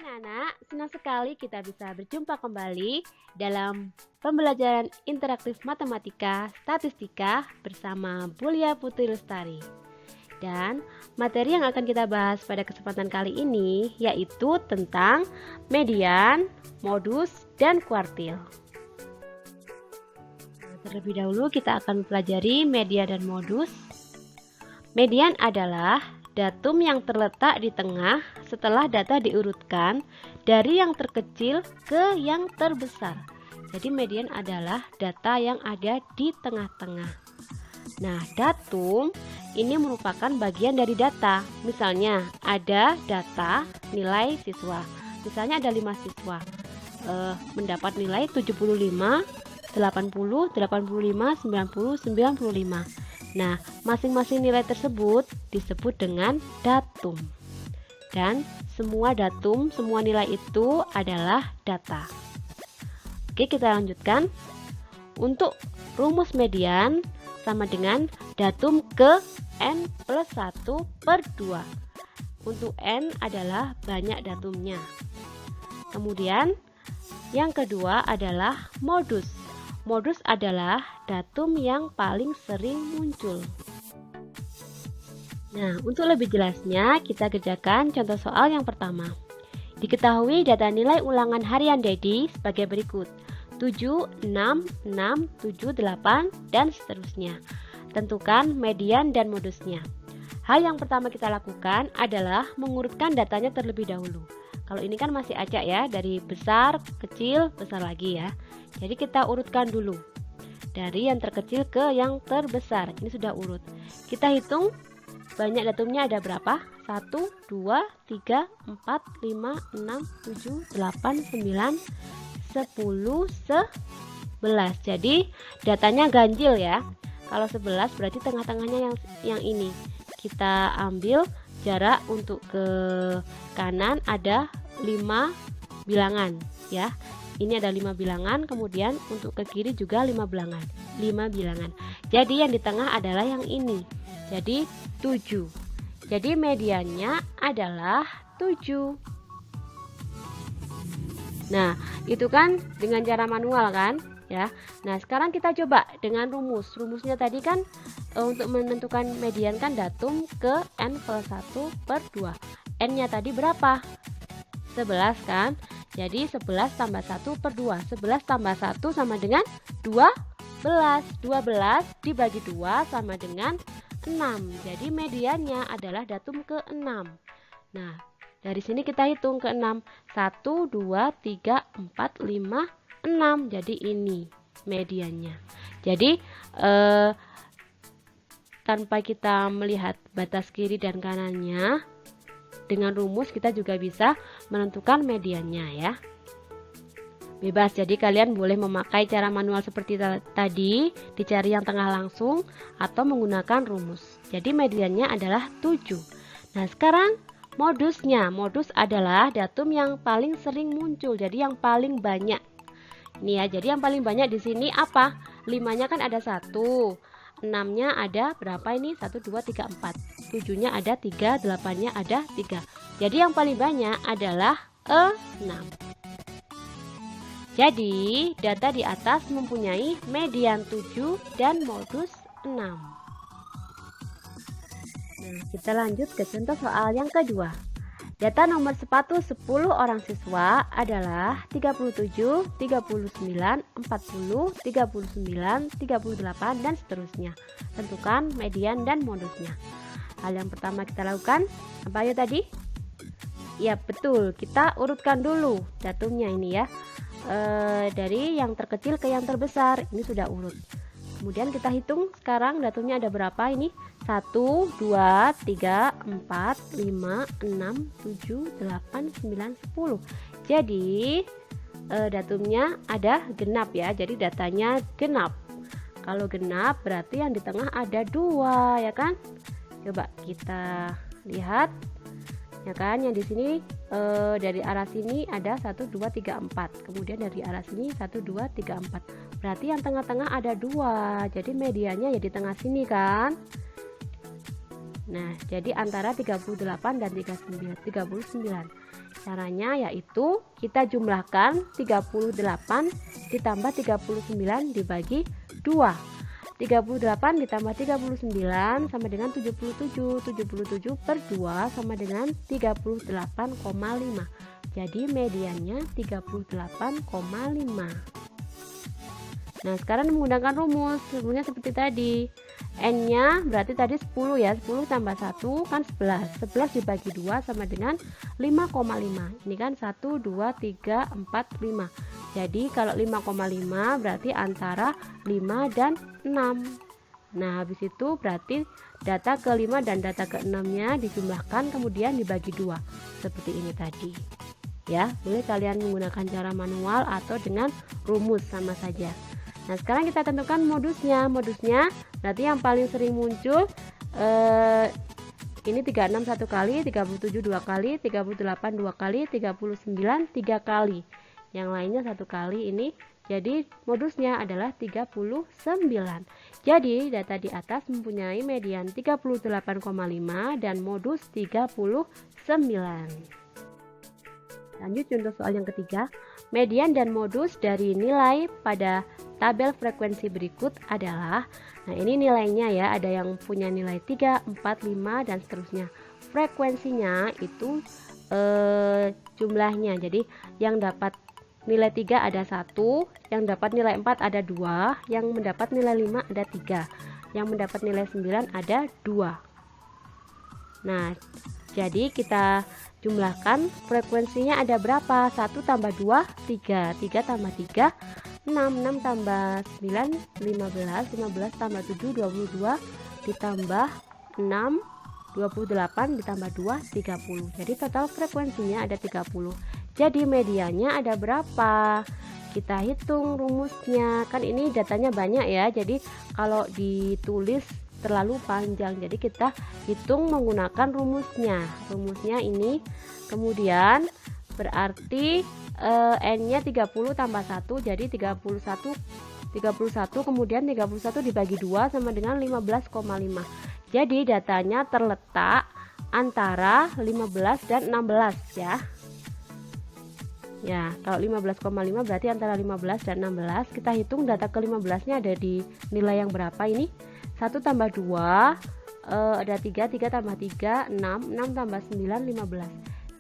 anak-anak, senang sekali kita bisa berjumpa kembali dalam pembelajaran interaktif matematika statistika bersama Bulia Putri Lestari. Dan materi yang akan kita bahas pada kesempatan kali ini yaitu tentang median, modus, dan kuartil. Terlebih dahulu kita akan mempelajari median dan modus. Median adalah datum yang terletak di tengah setelah data diurutkan dari yang terkecil ke yang terbesar. Jadi median adalah data yang ada di tengah-tengah. Nah, datum ini merupakan bagian dari data. Misalnya ada data nilai siswa. Misalnya ada 5 siswa mendapat nilai 75, 80, 85, 90, 95. Nah, masing-masing nilai tersebut disebut dengan datum. Dan semua datum, semua nilai itu adalah data. Oke, kita lanjutkan. Untuk rumus median sama dengan datum ke n plus 1 per 2. Untuk n adalah banyak datumnya. Kemudian, yang kedua adalah modus. Modus adalah datum yang paling sering muncul. Nah, untuk lebih jelasnya, kita kerjakan contoh soal yang pertama. Diketahui data nilai ulangan harian Dedi sebagai berikut. 7, 6, 6, 7, 8, dan seterusnya. Tentukan median dan modusnya. Hal yang pertama kita lakukan adalah mengurutkan datanya terlebih dahulu. Kalau ini kan masih acak ya, dari besar, kecil, besar lagi ya. Jadi kita urutkan dulu. Dari yang terkecil ke yang terbesar. Ini sudah urut. Kita hitung banyak datumnya ada berapa? 1, 2, 3, 4, 5, 6, 7, 8, 9, 10, 11. Jadi datanya ganjil ya. Kalau 11 berarti tengah-tengahnya yang ini. Kita ambil jarak untuk ke kanan ada 5 bilangan ya. Ini ada 5 bilangan, kemudian untuk ke kiri juga 5 bilangan. 5 bilangan. Jadi yang di tengah adalah yang ini. Jadi 7. Jadi mediannya adalah 7. Nah, itu kan dengan cara manual kan? Ya. Nah, sekarang kita coba dengan rumus. Rumusnya tadi kan untuk menentukan median kan datum ke n plus 1 per 2. N-nya tadi berapa? 11 kan? Jadi 11 tambah 1 per 2. 11 tambah 1 sama dengan 12. 12 dibagi 2 sama dengan 6. Jadi mediannya adalah datum ke 6. Nah, dari sini kita hitung ke 6. 1, 2, 3, 4, 5, 6. Jadi ini mediannya. Jadi tanpa kita melihat batas kiri dan kanannya, dengan rumus kita juga bisa menentukan mediannya ya. Bebas, jadi kalian boleh memakai cara manual seperti tadi, dicari yang tengah langsung atau menggunakan rumus. Jadi mediannya adalah 7. Nah, sekarang modusnya. Modus adalah datum yang paling sering muncul, jadi yang paling banyak. Ini ya, jadi yang paling banyak di sini apa? 5-nya kan ada 1. 6-nya ada berapa ini? 1, 2, 3, 4. 7-nya ada 3, 8-nya ada 3. Jadi yang paling banyak adalah 6. Jadi data di atas mempunyai median 7 dan modus 6. Nah, kita lanjut ke contoh soal yang kedua. Data nomor sepatu 10 orang siswa adalah 37, 39, 40, 39, 38, dan seterusnya. Tentukan median dan modusnya. Hal yang pertama kita lakukan, apa ya tadi? Ya betul, kita urutkan dulu datumnya ini ya. Dari yang terkecil ke yang terbesar, ini sudah urut. Kemudian kita hitung sekarang datumnya ada berapa ini? 1, 2, 3, 4, 5, 6, 7, 8, 9, 10. Jadi datumnya ada genap ya. Jadi datanya genap. Kalau genap berarti yang di tengah ada 2 ya kan? Coba kita lihat ya kan, yang di sini dari arah sini ada 1, 2, 3, 4. Kemudian dari arah sini 1, 2, 3, 4. Berarti yang tengah-tengah ada 2. Jadi mediannya ya di tengah sini kan. Nah, jadi antara 38 dan 39. Caranya yaitu kita jumlahkan 38 ditambah 39 dibagi 2. 38 ditambah 39 sama dengan 77. 77 per 2 sama dengan 38,5. Jadi mediannya 38,5. Nah, sekarang menggunakan rumus. Rumusnya seperti tadi. N-nya berarti tadi 10 ya. 10 tambah 1 kan 11. 11 dibagi 2 sama dengan 5,5. Ini kan 1, 2, 3, 4, 5. Jadi kalau 5,5 berarti antara 5 dan 6. Nah, habis itu berarti data ke-5 dan data ke-6-nya dijumlahkan kemudian dibagi 2. Seperti ini tadi. Ya, boleh kalian menggunakan cara manual atau dengan rumus sama saja. Nah, sekarang kita tentukan modusnya. Modusnya berarti yang paling sering muncul ini 36 1 kali, 37 2 kali, 38 2 kali, 39 3 kali. Yang lainnya 1 kali ini. Jadi modusnya adalah 39. Jadi data di atas mempunyai median 38,5 dan modus 39. Lanjut contoh soal yang ketiga. Median dan modus dari nilai pada tabel frekuensi berikut adalah, nah ini nilainya ya, ada yang punya nilai 3, 4, 5 dan seterusnya. Frekuensinya itu jumlahnya. Jadi yang dapat nilai 3 ada 1, yang dapat nilai 4 ada 2, yang mendapat nilai 5 ada 3, yang mendapat nilai 9 ada 2. Nah, jadi kita jumlahkan frekuensinya ada berapa? 1 tambah 2, 3, 3 tambah 3, 6, 6 tambah 9, 15, 15 tambah 7, 22, ditambah 6, 28, ditambah 2, 30. Jadi total frekuensinya ada 30. Jadi medianya ada berapa? Kita hitung rumusnya. Kan ini datanya banyak ya, jadi kalau ditulis terlalu panjang, jadi kita hitung menggunakan rumusnya. Rumusnya ini kemudian berarti N-nya 30 tambah 1, jadi 31 kemudian 31 dibagi 2 sama dengan 15,5. Jadi datanya terletak antara 15 dan 16 ya. Ya, kalau 15,5 berarti antara 15 dan 16. Kita hitung data ke-15-nya ada di nilai yang berapa ini? 1 tambah 2 ada 3, 3 tambah 3 6, 6 tambah 9 15.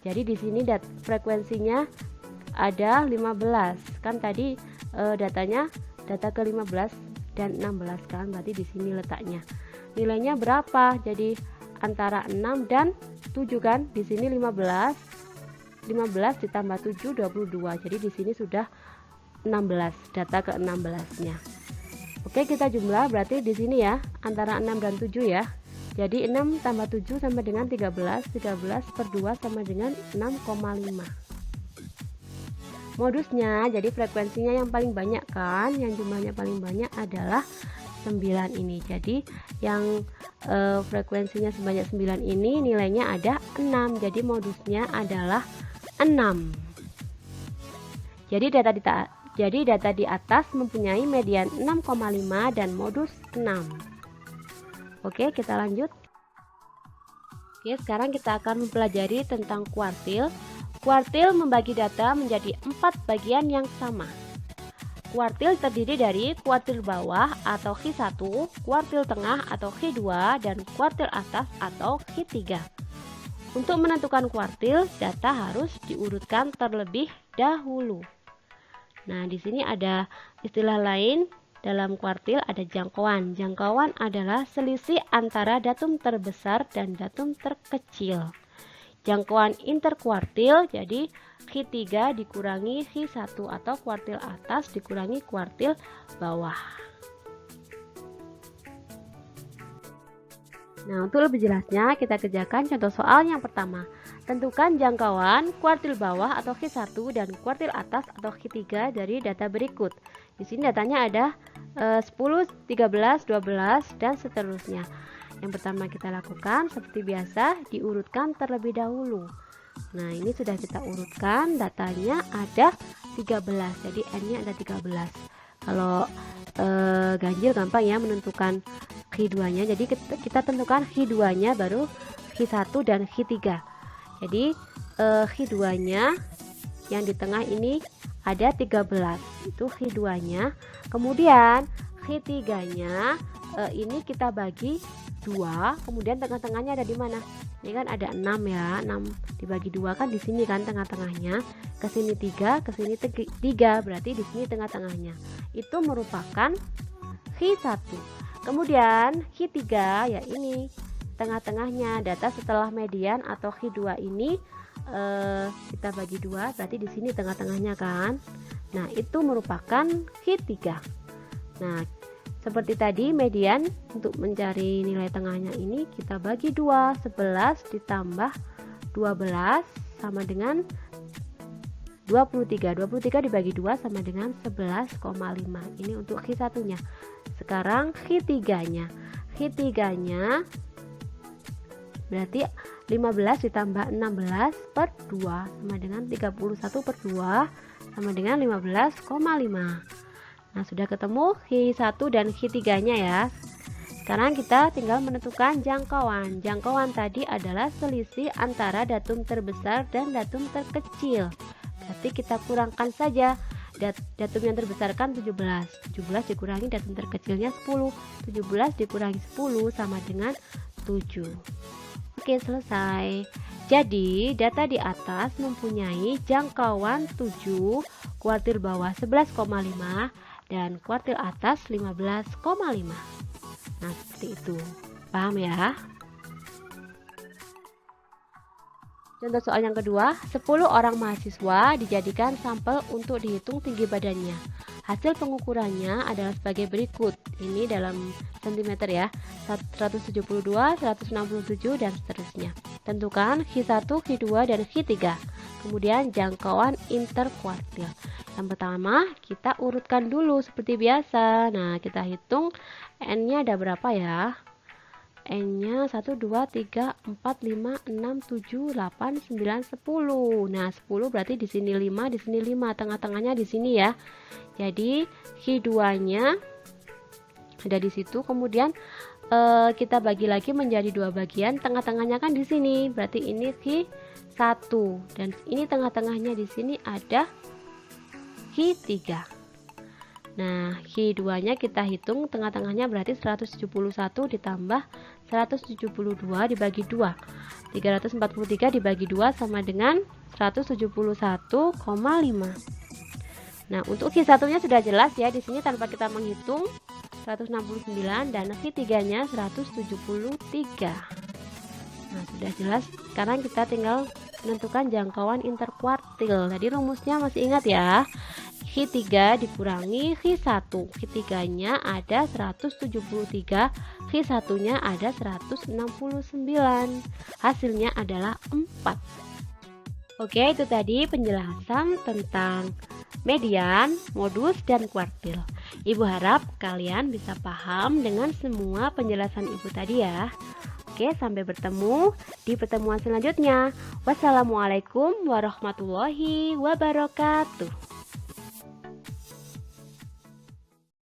Jadi di sini frekuensinya ada 15. Kan tadi datanya data ke-15 dan 16 kan, berarti di sini letaknya. Nilainya berapa? Jadi antara 6 dan 7 kan? Di sini 15 ditambah 7 22. Jadi di sini sudah 16, data ke-16-nya. Oke, kita jumlah berarti di sini ya antara 6 dan 7 ya. Jadi 6 tambah 7 sama dengan 13, 13 per 2 sama dengan 6,5. Modusnya, jadi frekuensinya yang paling banyak kan, yang jumlahnya paling banyak adalah 9 ini. Jadi yang frekuensinya sebanyak 9 ini nilainya ada 6. Jadi modusnya adalah 6. Jadi data di atas mempunyai median 6,5 dan modus 6. Oke, kita lanjut. Oke, sekarang kita akan mempelajari tentang kuartil. Kuartil membagi data menjadi 4 bagian yang sama. Kuartil terdiri dari kuartil bawah atau Q1, kuartil tengah atau Q2, dan kuartil atas atau Q3. Untuk menentukan kuartil, data harus diurutkan terlebih dahulu. Nah, di sini ada istilah lain dalam kuartil, ada jangkauan. Jangkauan adalah selisih antara datum terbesar dan datum terkecil. Jangkauan interkuartil, jadi Q3 dikurangi Q1 atau kuartil atas dikurangi kuartil bawah. Nah, untuk lebih jelasnya kita kerjakan contoh soal yang pertama. Tentukan jangkauan kuartil bawah atau Q1 dan kuartil atas atau Q3 dari data berikut. Di sini datanya ada 10, 13, 12 dan seterusnya. Yang pertama kita lakukan seperti biasa, diurutkan terlebih dahulu. Nah, ini sudah kita urutkan, datanya ada 13. Jadi N-nya ada 13. Kalau ganjil gampang ya menentukan Q2-nya. Jadi kita tentukan Q2-nya baru Q1 dan Q3. Jadi Q2 nya yang di tengah ini ada 13, itu Q2 nya. Kemudian Q3 nya ini kita bagi 2, kemudian tengah-tengahnya ada di mana? Ini kan ada 6 ya, 6 dibagi 2 kan di sini kan tengah-tengahnya. Ke sini 3, ke sini 3, berarti di sini tengah-tengahnya. Itu merupakan Q1. Kemudian Q3 ya ini tengah-tengahnya. Data setelah median atau Q2 ini kita bagi 2, berarti di sini tengah-tengahnya kan. Nah, itu merupakan Q3. Nah, seperti tadi median untuk mencari nilai tengahnya ini kita bagi 2, 11 ditambah 12 sama dengan 23. 23 dibagi 2 sama dengan 11,5. Ini untuk Q1 nya. Sekarang Q3 nya. Q3 nya berarti 15 ditambah 16 per 2 sama dengan 31 per 2 sama dengan 15,5. Nah, sudah ketemu Q1 dan Q3 nya ya. Sekarang kita tinggal menentukan jangkauan. Jangkauan tadi adalah selisih antara datum terbesar dan datum terkecil. Berarti kita kurangkan saja. Datum yang terbesar kan 17. 17 dikurangi datum terkecilnya 10. 17 dikurangi 10 sama dengan 7. Oke, selesai. Jadi, data di atas mempunyai jangkauan 7, kuartil bawah 11,5 dan kuartil atas 15,5. Nah, seperti itu. Paham ya? Contoh soal yang kedua, 10 orang mahasiswa dijadikan sampel untuk dihitung tinggi badannya. Hasil pengukurannya adalah sebagai berikut. Ini dalam sentimeter ya. 172, 167 dan seterusnya. Tentukan Q1, Q2 dan Q3. Kemudian jangkauan interkuartil. Yang pertama, kita urutkan dulu seperti biasa. Nah, kita hitung N-nya ada berapa ya? N-nya 1, 2, 3, 4, 5, 6, 7, 8, 9, 10. Nah, 10 berarti di sini 5, di sini 5. Tengah-tengahnya di sini ya. Jadi, Q2-nya ada di situ. Kemudian kita bagi lagi menjadi 2 bagian. Tengah-tengahnya kan di sini. Berarti ini Q1 dan ini tengah-tengahnya di sini ada Q3. Nah, Q2-nya kita hitung tengah-tengahnya berarti 171 ditambah 172 dibagi 2. 343 dibagi 2 sama dengan 171,5. Nah, untuk Q1-nya sudah jelas ya di sini tanpa kita menghitung 169 dan Q3-nya 173. Nah, sudah jelas. Sekarang kita tinggal menentukan jangkauan interkuartil. Tadi rumusnya masih ingat ya. Q3 dikurangi Q1. Q3-nya ada 173, Q1-nya ada 169. Hasilnya adalah 4. Oke, itu tadi penjelasan tentang median, modus, dan kuartil. Ibu harap kalian bisa paham dengan semua penjelasan Ibu tadi ya. Oke, sampai bertemu di pertemuan selanjutnya. Wassalamualaikum warahmatullahi wabarakatuh.